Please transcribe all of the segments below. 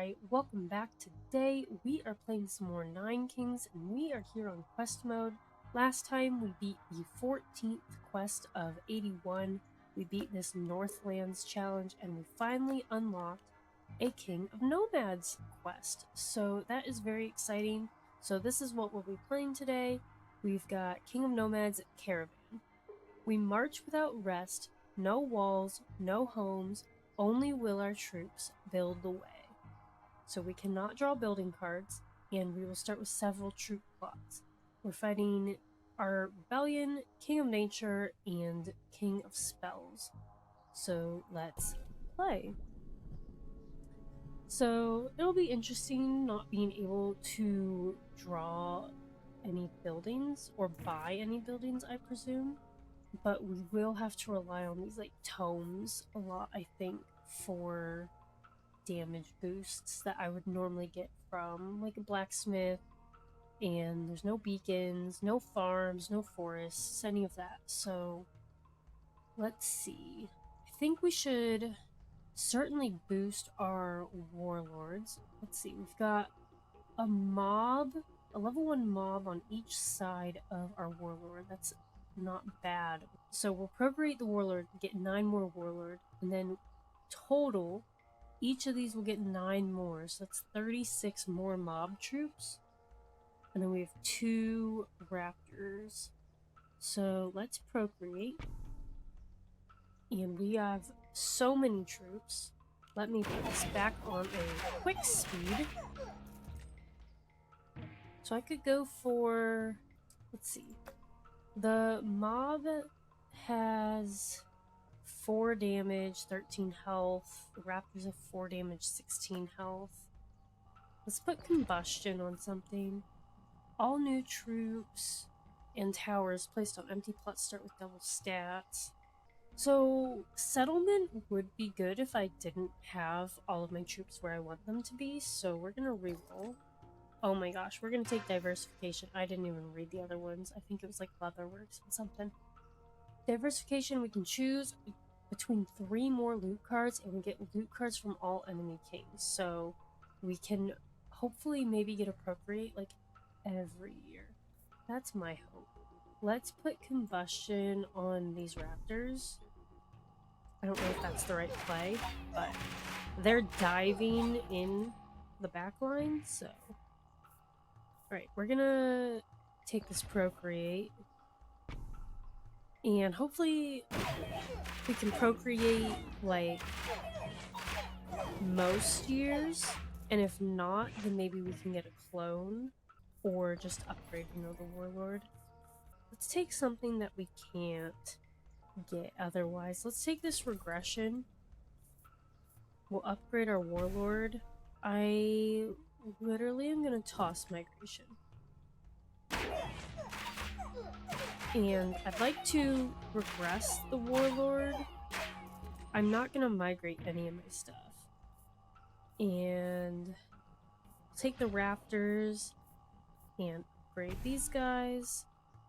Alright, welcome back. Today we are playing some more Nine Kings and we are here on quest mode. Last time we beat the 14th quest of 81. We beat this Northlands challenge and we finally unlocked a King of Nomads quest. So that is very exciting. So this is what we'll be playing today. We've got King of Nomads Caravan. We march without rest, no walls, no homes, only will our troops build the way. So we cannot draw building cards, and we will start with several troop plots. We're fighting our rebellion, King of Nature, and King of Spells. So let's play. So it'll be interesting not being able to draw any buildings or buy any buildings, I presume. But we will have to rely on these like tomes a lot, I think, for damage boosts that I would normally get from like a blacksmith. And there's no beacons, no farms, no forests, any of that. So let's see. I think we should certainly boost our warlords. Let's see, we've got a mob, a level 1 mob on each side of our warlord. That's not bad. So we'll procreate the warlord, get 9 more warlord, and then total each of these will get 9 more, so that's 36 more mob troops. And then we have 2 raptors. So let's procreate. And we have so many troops. Let me put this back on a quick speed. So I could go for, let's see. The mob has 4 damage, 13 health. The raptors have 4 damage, 16 health. Let's put combustion on something. All new troops and towers placed on empty plots start with double stats. So settlement would be good if I didn't have all of my troops where I want them to be. So we're gonna reroll. Oh my gosh, we're gonna take diversification. I didn't even read the other ones. I think it was like Leatherworks and something. Diversification, we can choose between 3 more loot cards, and we get loot cards from all enemy kings. So we can hopefully maybe get appropriate like every year. That's my hope. Let's put combustion on these raptors. I don't know if that's the right play, but they're diving in the back line, so. Alright, we're gonna take this procreate. And hopefully we can procreate like most years. And if not, then maybe we can get a clone or just upgrade, the warlord. Let's take something that we can't get otherwise. Let's take this regression. We'll upgrade our warlord. I literally am gonna toss migration. And I'd like to regress the warlord. I'm not gonna migrate any of my stuff. And take the raptors and upgrade these guys.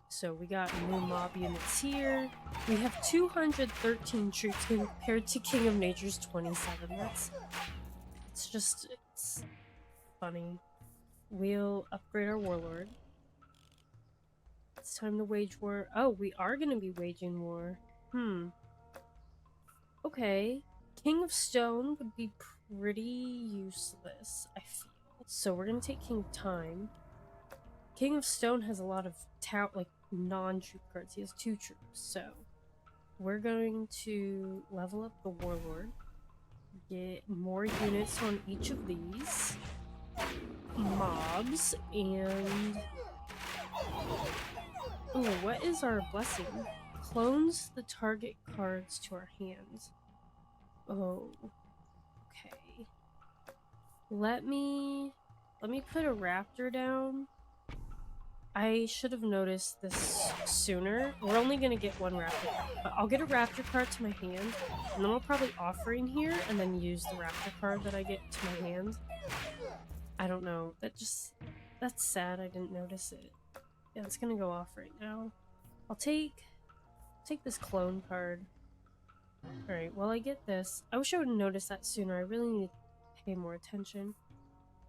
So we got new mob units here. We have 213 troops compared to King of Nature's 27. It's funny. We'll upgrade our warlord. It's time to wage war. Oh, we are gonna be waging war. Okay. King of Stone would be pretty useless, I feel. So we're gonna take King of Time. King of Stone has a lot of non-troop cards. He has 2 troops, so we're going to level up the warlord, get more units on each of these mobs, and oh, what is our blessing? Clones the target cards to our hands. Oh, okay. Let me put a raptor down. I should have noticed this sooner. We're only gonna get 1 raptor card, but I'll get a raptor card to my hand, and then I'll probably offering here, and then use the raptor card that I get to my hand. I don't know. That's sad I didn't notice it. Yeah, it's gonna go off right now. I'll take this clone card. Alright, well I get this. I wish I would have noticed that sooner. I really need to pay more attention.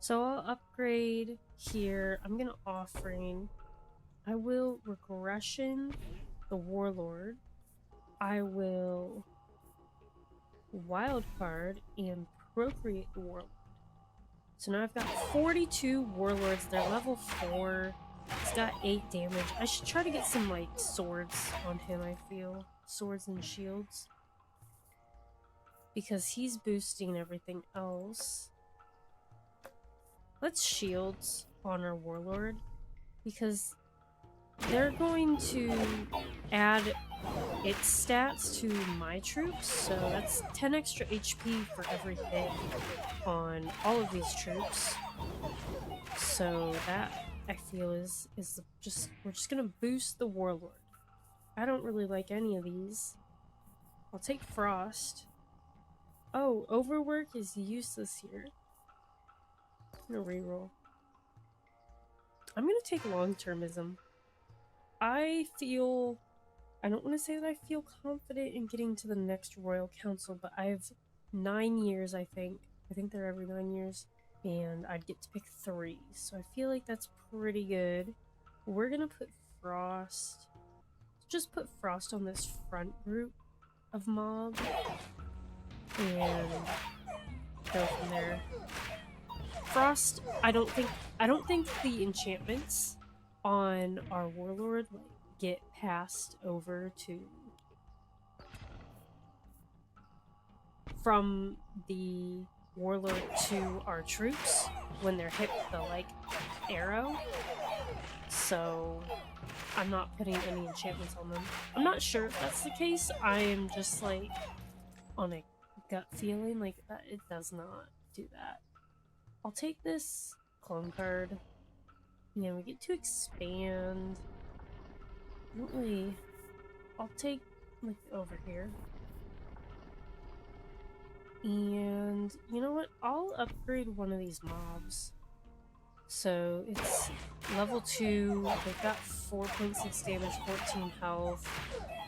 So I'll upgrade here. I'm gonna offering. I will regression the Warlord. I will wild card and procreate the Warlord. So now I've got 42 Warlords. They're level 4. He's got 8 damage. I should try to get some, like, swords on him, I feel. Swords and shields. Because he's boosting everything else. Let's shields on our Warlord. Because they're going to add its stats to my troops. So that's 10 extra HP for every hit on all of these troops. So that, I feel, is just, we're just gonna boost the Warlord. I don't really like any of these. I'll take Frost. Oh, Overwork is useless here. I'm gonna reroll. I'm gonna take Long-Termism. I don't want to say that I feel confident in getting to the next Royal Council, but I have 9 years, I think. I think they're every 9 years. And I'd get to pick 3. So I feel like that's pretty good. We're gonna put Frost. Just put Frost on this front group of mob. And go from there. Frost, I don't think the enchantments on our Warlord like get passed over to from the Warlord to our troops when they're hit with the like arrow. So I'm not putting any enchantments on them. I'm not sure if that's the case. I am just like on a gut feeling like that it does not do that. I'll take this clone card. Yeah, we get to expand. Don't really. I'll take like over here. And you know what? I'll upgrade one of these mobs. So it's level 2. They've got 4.6 damage, 14 health,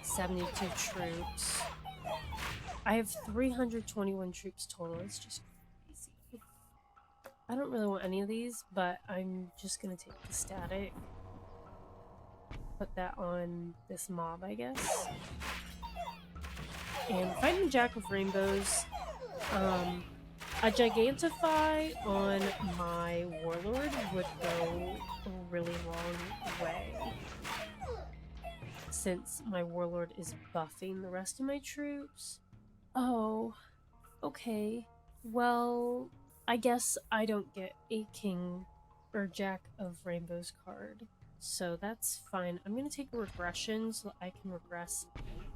72 troops. I have 321 troops total. It's just crazy. I don't really want any of these, but I'm just gonna take the static. Put that on this mob, I guess. And fighting Jack of Rainbows. A Gigantify on my Warlord would go a really long way. Since my Warlord is buffing the rest of my troops. Oh, okay. Well, I guess I don't get a King or Jack of Rainbows card. So that's fine. I'm gonna take a regression so that I can regress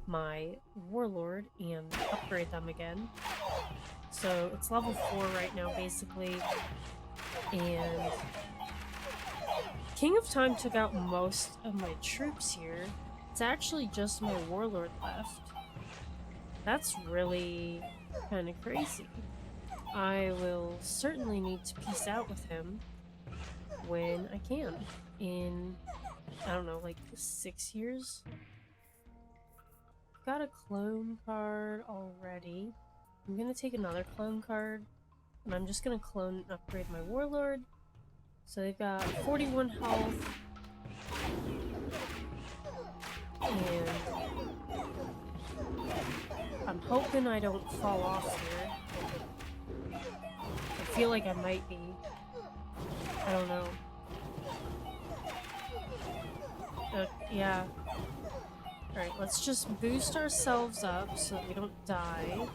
my Warlord and upgrade them again. So it's level 4 right now, basically. And King of Time took out most of my troops here. It's actually just my Warlord left. That's really kind of crazy. I will certainly need to peace out with him when I can. In, I don't know, like 6 years? Got a clone card already. I'm gonna take another clone card, and I'm just gonna clone and upgrade my Warlord. So they've got 41 health, and I'm hoping I don't fall off here. I feel like I might be. I don't know. Yeah. Alright, let's just boost ourselves up so that we don't die.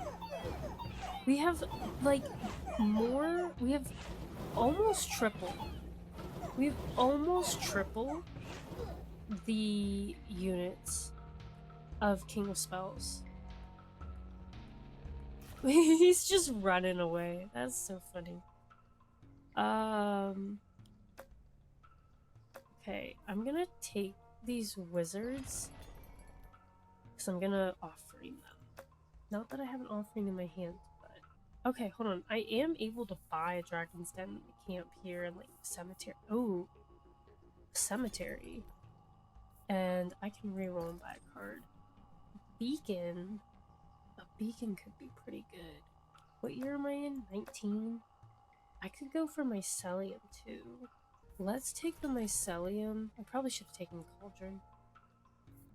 We have, like, more... We have almost triple. We've almost triple the units of King of Spells. He's just running away. That's so funny. Okay, I'm gonna take these wizards because I'm gonna offering them. Not that I have an offering in my hand, but okay, hold on. I am able to buy a Dragon's Den camp here in like cemetery. Oh, cemetery, and I can reroll and buy a card. Beacon. A beacon could be pretty good. What year am I in? 19. I could go for mycelium too. Let's take the mycelium. I probably should have taken cauldron.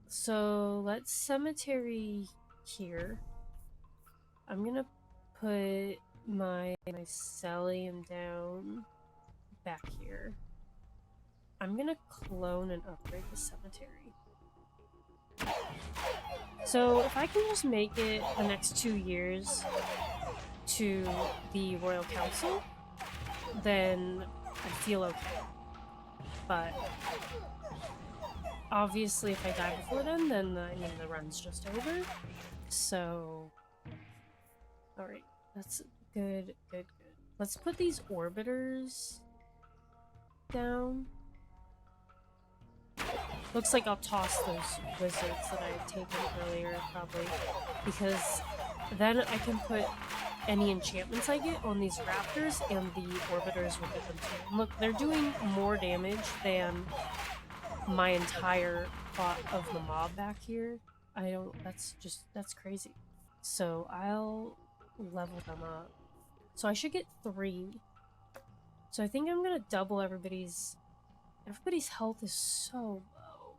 So let's cemetery here. I'm gonna put my mycelium down back here. I'm gonna clone and upgrade the cemetery. So if I can just make it the next 2 years to the Royal Council, then I feel okay. But obviously if I die before then I mean the run's just over. So alright, that's good. Let's put these orbiters down. Looks like I'll toss those wizards that I had taken earlier, probably, because then I can put any enchantments I get on these raptors, and the orbiters will get them too. And look, they're doing more damage than my entire plot of the mob back here. That's crazy. So I'll level them up. So I should get 3. So I think I'm gonna double everybody's health is so low.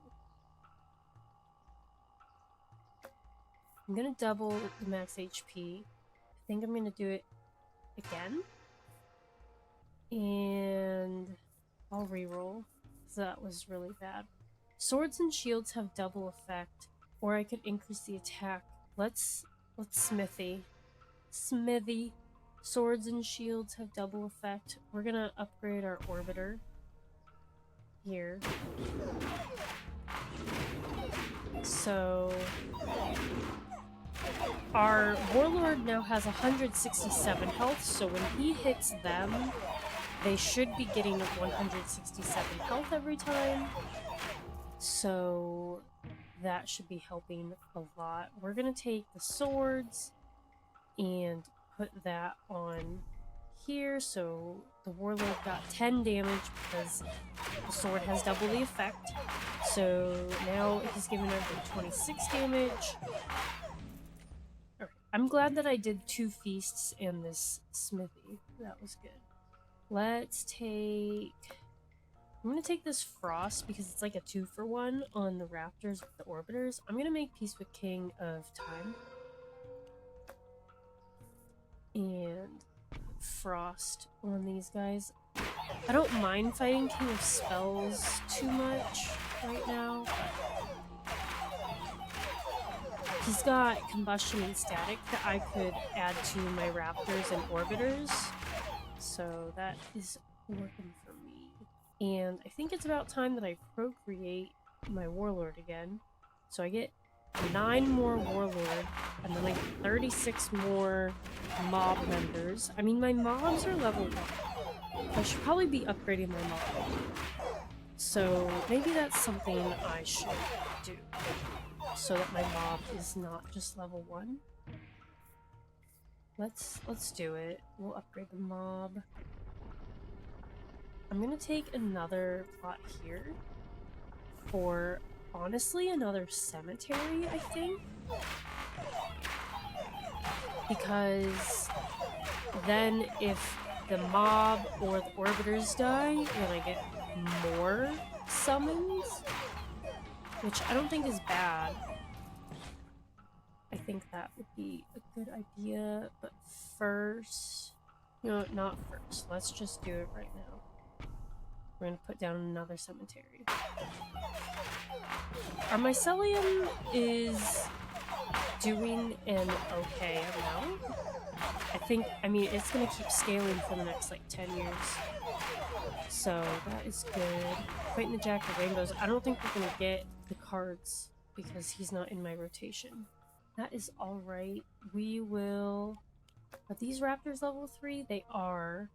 I'm gonna double the max HP. I think I'm gonna do it again. And I'll reroll, because that was really bad. Swords and shields have double effect, or I could increase the attack. Let's smithy. Smithy. Swords and shields have double effect. We're gonna upgrade our orbiter here. So our Warlord now has 167 health, so when he hits them, they should be getting 167 health every time. So that should be helping a lot. We're gonna take the swords and put that on here, so the Warlord got 10 damage because the sword has double the effect. So now he's giving everybody 26 damage. I'm glad that I did 2 feasts and this smithy. That was good. Let's take... I'm gonna take this frost because it's like a 2-for-1 on the raptors with the orbiters. I'm gonna make peace with King of Time. And frost on these guys. I don't mind fighting King of Spells too much right now, but he's got combustion and static that I could add to my raptors and orbiters, so that is working for me. And I think it's about time that I procreate my Warlord again. So I get 9 more Warlord, and then like 36 more mob members. I mean, my mobs are level 1. I should probably be upgrading my mob. So maybe that's something I should do, so that my mob is not just level 1. Let's do it. We'll upgrade the mob. I'm gonna take another plot here for, honestly, another cemetery, I think. Because then if the mob or the orbiters die, then I get more summons, which I don't think is bad. I think that would be a good idea, but first... No, not first. Let's just do it right now. We're gonna put down another cemetery. Our mycelium is doing an okay amount. I mean, it's gonna keep scaling for the next, like, 10 years. So, that is good. Fighting the Jack of Rainbows. I don't think we're gonna get the cards because he's not in my rotation. That is alright. We will... Are these raptors level 3? They are.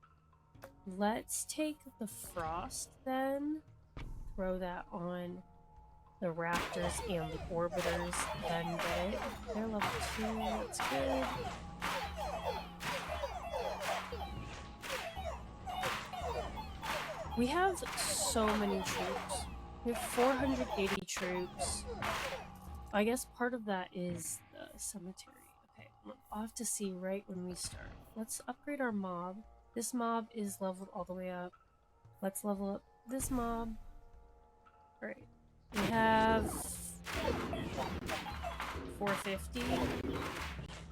Let's take the frost then. Throw that on the raptors and the orbiters, then get it. They're level 2, that's good. We have so many troops. We have 480 troops. I guess part of that is the cemetery. Okay, I'll have to see right when we start. Let's upgrade our mob. This mob is leveled all the way up. Let's level up this mob. Alright. We have 450.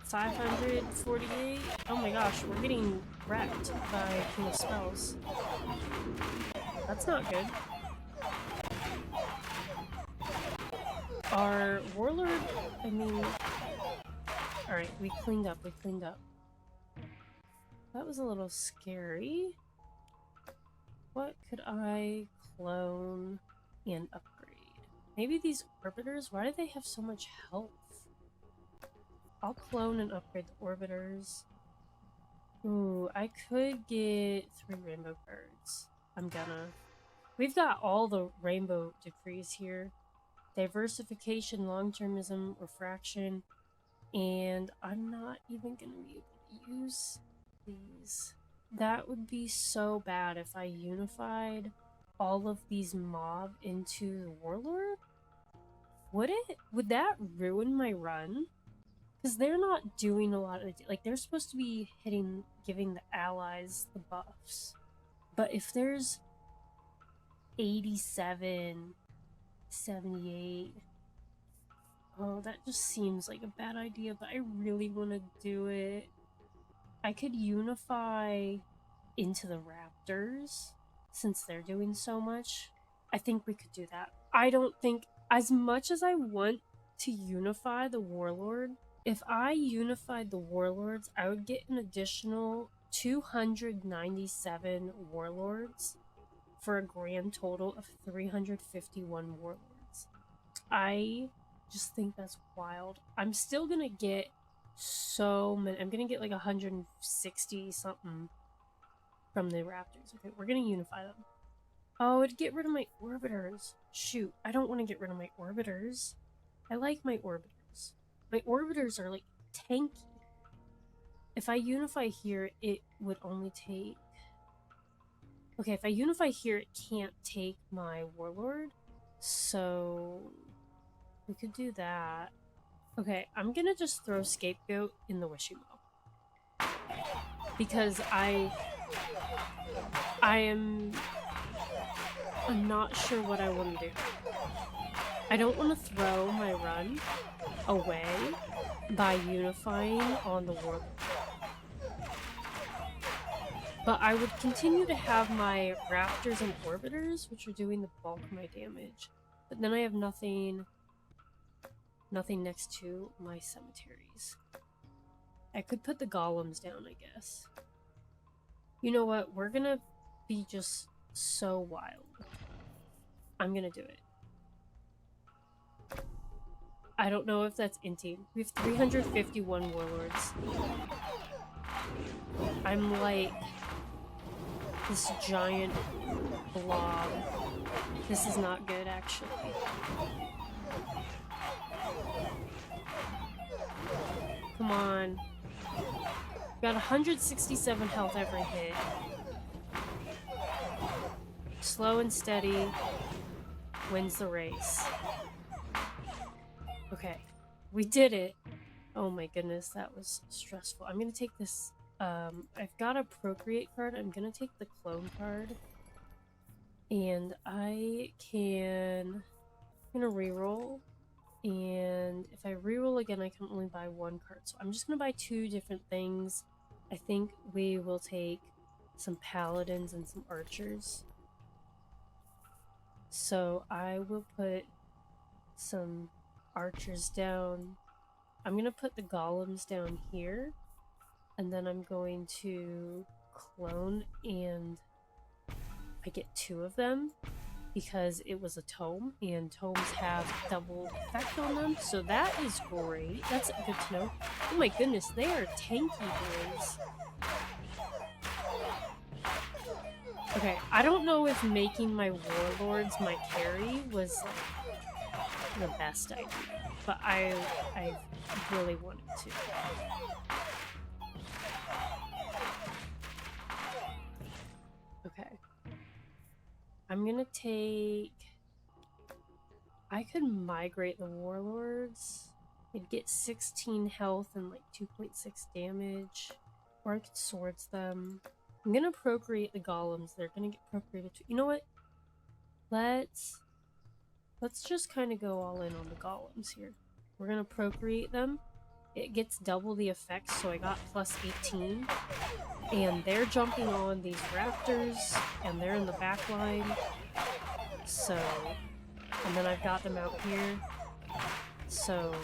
548. Oh my gosh, we're getting wrecked by King of Spells. That's not good. Our Warlord, I mean... Alright, we cleaned up, That was a little scary. What could I clone and upgrade? Maybe these orbiters? Why do they have so much health? I'll clone and upgrade the orbiters. Ooh, I could get 3 rainbow cards. I'm gonna. We've got all the rainbow decrees here. Diversification, long-termism, refraction, and I'm not even gonna be able to use these. That would be so bad if I unified all of these mob into the Warlord. Would it? Would that ruin my run? Because they're not doing a lot of... Like, they're supposed to be giving the allies the buffs. But if there's 87, 78... Oh, that just seems like a bad idea, but I really want to do it. I could unify into the Raptors, since they're doing so much. I think we could do that. I don't think... As much as I want to unify the Warlord, if I unified the Warlords, I would get an additional 297 Warlords for a grand total of 351 Warlords. I just think that's wild. I'm still gonna get so many. I'm gonna get like 160 something from the Raptors. Okay, we're gonna unify them. Oh, it'd get rid of my orbiters. Shoot, I don't want to get rid of my orbiters. I like my orbiters. My orbiters are like tanky. If I unify here, it would only take... Okay, if I unify here, it can't take my Warlord. So we could do that. Okay, I'm gonna just throw Scapegoat in the Wishing Well. Because I'm not sure what I want to do. I don't want to throw my run away by unifying on the Warlord. But I would continue to have my Raptors and Orbiters, which are doing the bulk of my damage. But then I have nothing next to my cemeteries. I could put the golems down, I guess. You know what? We're gonna be just so wild. I'm gonna do it. I don't know if that's inting. We have 351 Warlords. I'm like this giant blob. This is not good, actually. Come on. Got 167 health every hit. Slow and steady wins the race. Okay, we did it. Oh my goodness, that was stressful. I'm gonna take this. I've got a Procreate card. I'm gonna take the Clone card. And I'm gonna reroll. And if I reroll again, I can only buy 1 card. So I'm just gonna buy 2 different things. I think we will take some Paladins and some Archers. So I will put some Archers down. I'm gonna put the Golems down here. And then I'm going to clone, and I get 2 of them because it was a tome, and tomes have double effect on them, so that is great. That's good to know. Oh my goodness, they are tanky boys. Okay, I don't know if making my Warlords my carry was like, the best idea, but I really wanted to. Okay. I'm gonna take... I could migrate the Warlords. I'd get 16 health and like 2.6 damage. Or I could swords them. I'm gonna procreate the golems. They're gonna get procreated too. You know what? Let's just kind of go all in on the golems here. We're gonna procreate them. It gets double the effects, so I got plus 18. And they're jumping on these raptors, and they're in the back line. So, and then I've got them out here. So,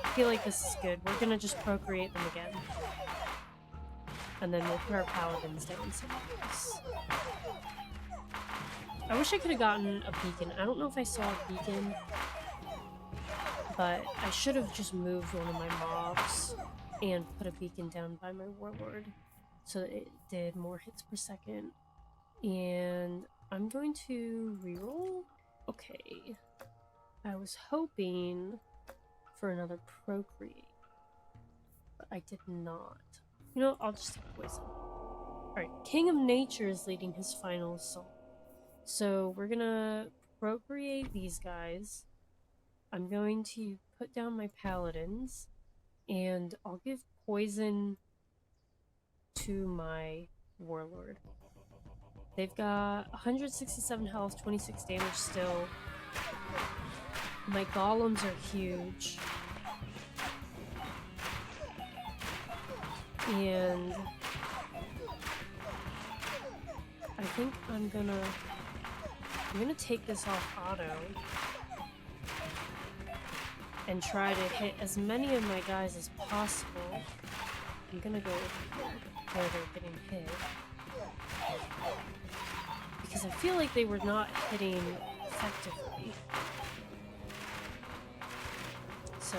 I feel like this is good. We're gonna just procreate them again. And then we'll put our paladins down somewhere else. I wish I could have gotten a beacon. I don't know if I saw a beacon, but I should have just moved one of my mobs and put a beacon down by my warlord so that it did more hits per second. And I'm going to reroll. Okay. I was hoping for another procreate, but I did not. You know, I'll just take poison. Alright, King of Nature is leading his final assault. So we're gonna procreate these guys. I'm going to put down my paladins, and I'll give poison to my warlord. They've got 167 health, 26 damage still. My golems are huge. And I think I'm gonna take this off auto and try to hit as many of my guys as possible. I'm gonna go over here where they're getting hit, because I feel like they were not hitting effectively. So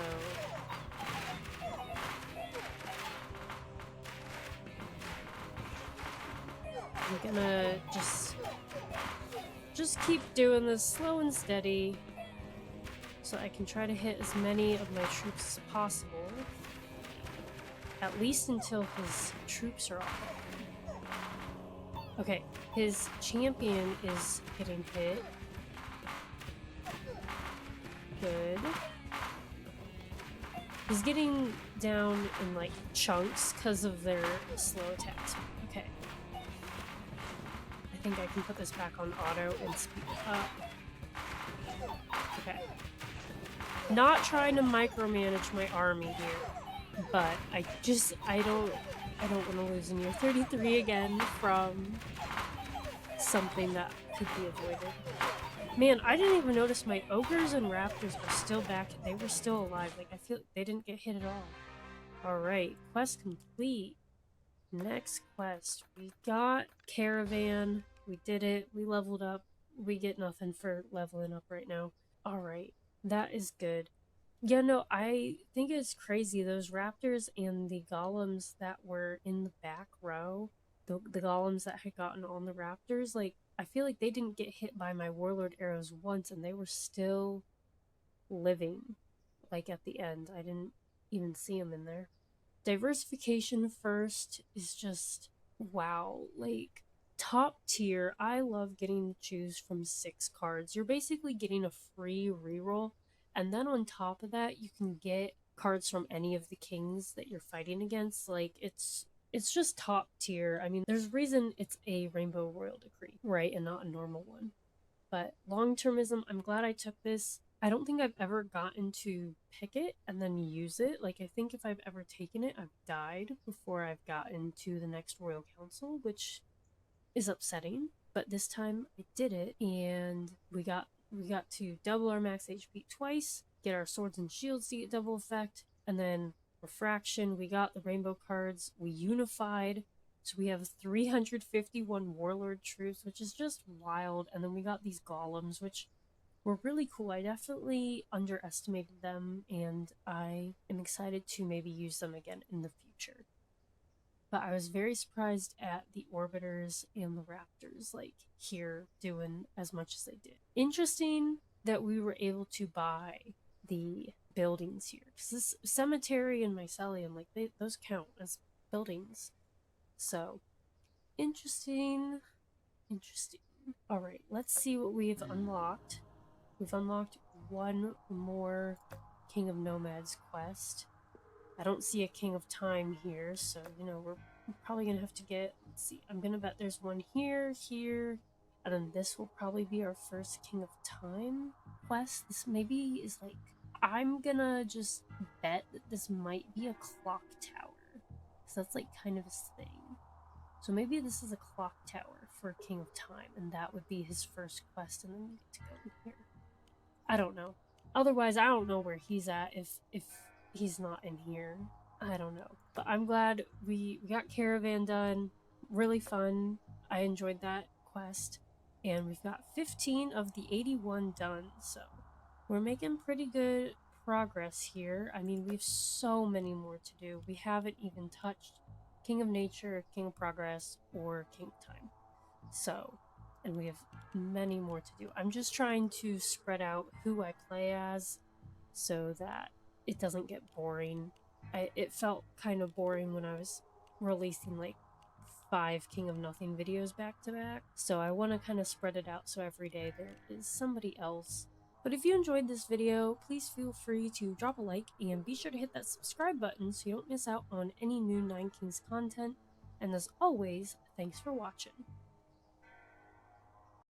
I'm gonna just keep doing this slow and steady so I can try to hit as many of my troops as possible, at least until his troops are off. Okay, his champion is getting hit. Good. He's getting down in like chunks because of their slow attacks. Okay. I think I can put this back on auto and speed it up. Okay. Not trying to micromanage my army here, but I don't want to lose in year 33 again from something that could be avoided. Man, I didn't even notice my ogres and raptors were still back. They were still alive. Like, I feel they didn't get hit at all. Alright, quest complete. Next quest. We got Caravan. We did it. We leveled up. We get nothing for leveling up right now. Alright, that is good. Yeah, no, I think it's crazy. Those raptors and the golems that were in the back row, the golems that had gotten on the raptors, like, I feel like they didn't get hit by my warlord arrows once, and they were still living, like, at the end. I didn't even see them in there. Diversification first is just, wow, like, top tier. I love getting to choose from 6 cards. You're basically getting a free reroll, and then on top of that, you can get cards from any of the kings that you're fighting against. Like, it's just top tier. I mean, there's a reason it's a Rainbow Royal Decree, right, and not a normal one. But long-termism, I'm glad I took this. I don't think I've ever gotten to pick it and then use it. Like, I think if I've ever taken it, I've died before I've gotten to the next Royal Council, which is upsetting. But this time I did it, and we got to double our max HP twice, get our swords and shields to get double effect, and then refraction, we got the rainbow cards, we unified, so we have 351 warlord troops, which is just wild. And then we got these golems, which were really cool. I definitely underestimated them, and I am excited to maybe use them again in the future. But I was very surprised at the orbiters and the raptors, like, here doing as much as they did. Interesting that we were able to buy the buildings here, because this cemetery and mycelium, like, those count as buildings. So interesting. All right, let's see what we've unlocked. We've unlocked one more King of Nomads quest. I don't see a King of Time here, so, you know, I'm probably gonna have to get, let's see, I'm gonna bet there's one here, here, and then this will probably be our first King of Time quest. This maybe is like, I'm gonna just bet that this might be a clock tower. Because that's like kind of his thing. So maybe this is a clock tower for King of Time, and that would be his first quest, and then we get to go in here. I don't know. Otherwise, I don't know where he's at if he's not in here. I don't know. But I'm glad we got Caravan done. Really fun. I enjoyed that quest. And we've got 15 of the 81 done. So we're making pretty good progress here. I mean, we have so many more to do. We haven't even touched King of Nature, King of Progress, or King of Time. So, and we have many more to do. I'm just trying to spread out who I play as so that it doesn't get boring. It felt kind of boring when I was releasing like 5 King of Nothing videos back to back. So I want to kind of spread it out so every day there is somebody else. But if you enjoyed this video, please feel free to drop a like and be sure to hit that subscribe button so you don't miss out on any new Nine Kings content. And as always, thanks for watching.